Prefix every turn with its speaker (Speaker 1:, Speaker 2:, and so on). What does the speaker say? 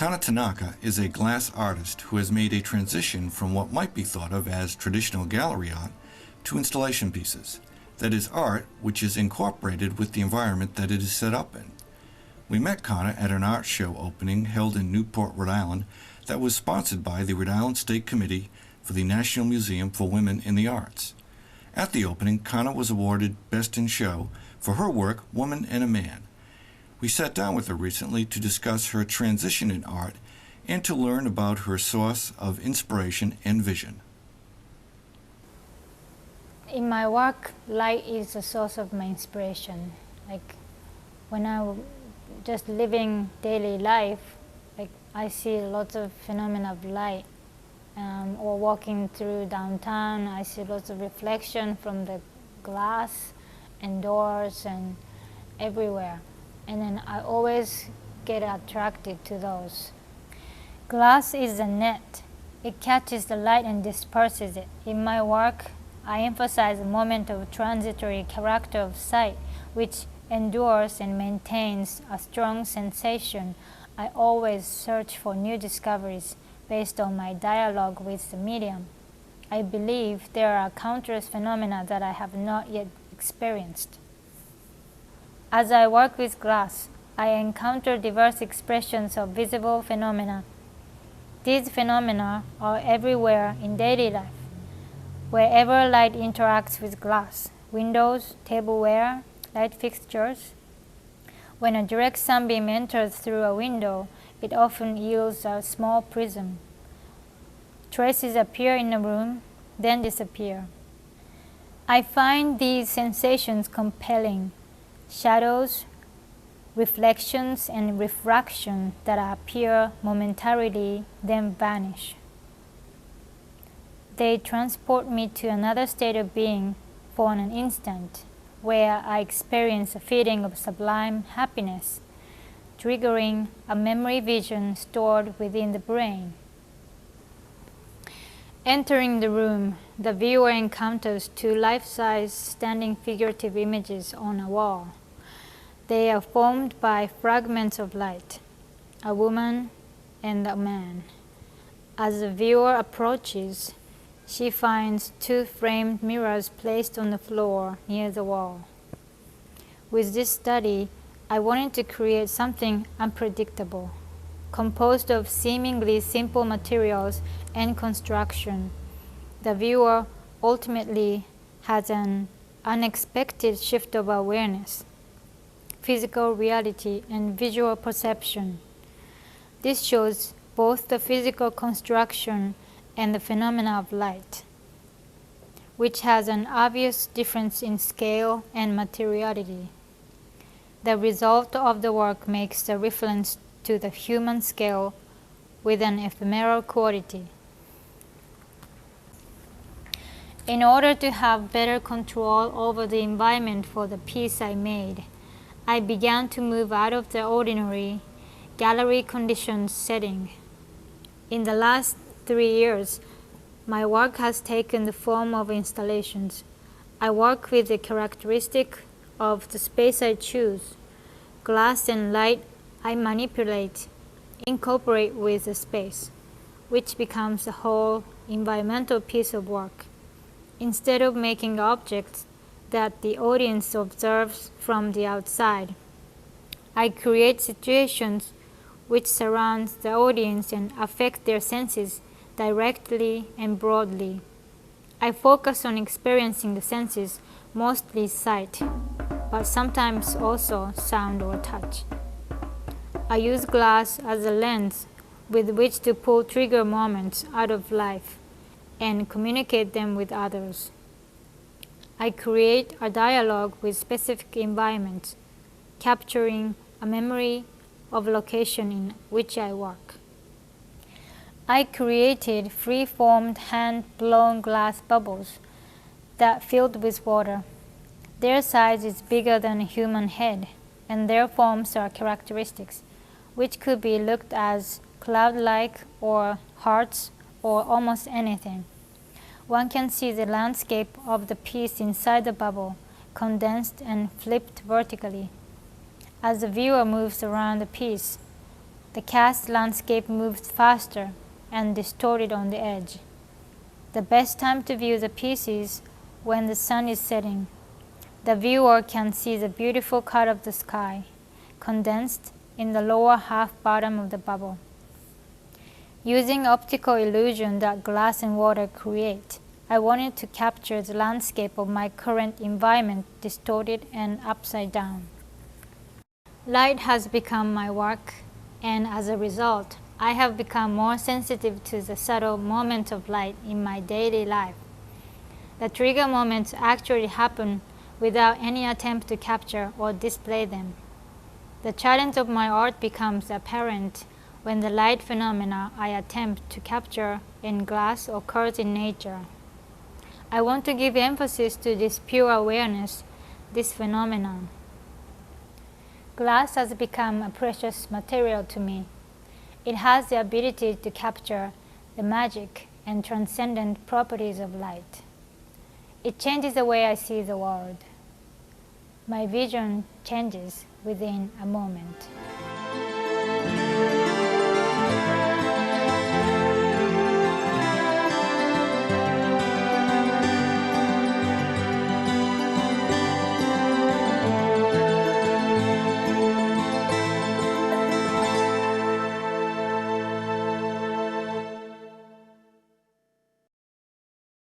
Speaker 1: Kana Tanaka is a glass artist who has made a transition from what might be thought of as traditional gallery art to installation pieces. That is art which is incorporated with the environment that it is set up in. We met Kana at an art show opening held in Newport, Rhode Island that was sponsored by the Rhode Island State Committee for the National Museum for Women in the Arts. At the opening, Kana was awarded Best in Show for her work, Woman and a Man. We sat down with her recently to discuss her transition in art and to learn about her source of inspiration and vision.
Speaker 2: In my work, light is the source of my inspiration. Like when I'm just living daily life, I see lots of phenomena of light. Or walking through downtown, I see lots of reflection from the glass and doors and everywhere. And then I always get attracted to those. Glass is a net. It catches the light and disperses it. In my work, I emphasize a moment of transitory character of sight, which endures and maintains a strong sensation. I always search for new discoveries based on my dialogue with the medium. I believe there are countless phenomena that I have not yet experienced. As I work with glass, I encounter diverse expressions of visible phenomena. These phenomena are everywhere in daily life, wherever light interacts with glass, windows, tableware, light fixtures. When a direct sunbeam enters through a window, it often yields a small prism. Traces appear in a room, then disappear. I find these sensations compelling. Shadows, reflections, and refraction that appear momentarily, then vanish. They transport me to another state of being for an instant, where I experience a feeling of sublime happiness, triggering a memory vision stored within the brain. Entering the room, the viewer encounters two life-size standing figurative images on a wall. They are formed by fragments of light, a woman and a man. As the viewer approaches, she finds two framed mirrors placed on the floor near the wall. With this study, I wanted to create something unpredictable, composed of seemingly simple materials and construction. The viewer ultimately has an unexpected shift of awareness, physical reality, and visual perception. This shows both the physical construction and the phenomena of light, which has an obvious difference in scale and materiality. The result of the work makes a reference to the human scale with an ephemeral quality. In order to have better control over the environment for the piece I made, I began to move out of the ordinary gallery conditioned setting. In the last 3 years, my work has taken the form of installations. I work with the characteristic of the space I choose. Glass and light I manipulate, incorporate with the space, which becomes a whole environmental piece of work. Instead of making objects that the audience observes from the outside, I create situations which surround the audience and affect their senses directly and broadly. I focus on experiencing the senses, mostly sight, but sometimes also sound or touch. I use glass as a lens with which to pull trigger moments out of life and communicate them with others. I create a dialogue with specific environments, capturing a memory of location in which I work. I created free-formed hand-blown glass bubbles that filled with water. Their size is bigger than a human head, and their forms are characteristics, which could be looked as cloud-like or hearts or almost anything. One can see the landscape of the piece inside the bubble, condensed and flipped vertically. As the viewer moves around the piece, The cast landscape moves faster and distorted on the edge. The best time to view the piece is when the sun is setting. The viewer can see the beautiful cut of the sky, condensed in the lower half bottom of the bubble. Using optical illusion that glass and water create, I wanted to capture the landscape of my current environment distorted and upside down. Light has become my work, and as a result, I have become more sensitive to the subtle moments of light in my daily life. The trigger moments actually happen without any attempt to capture or display them. The challenge of my art becomes apparent when the light phenomena I attempt to capture in glass occurs in nature. I want to give emphasis to this pure awareness, this phenomenon. Glass has become a precious material to me. It has the ability to capture the magic and transcendent properties of light. It changes the way I see the world. My vision changes within a moment.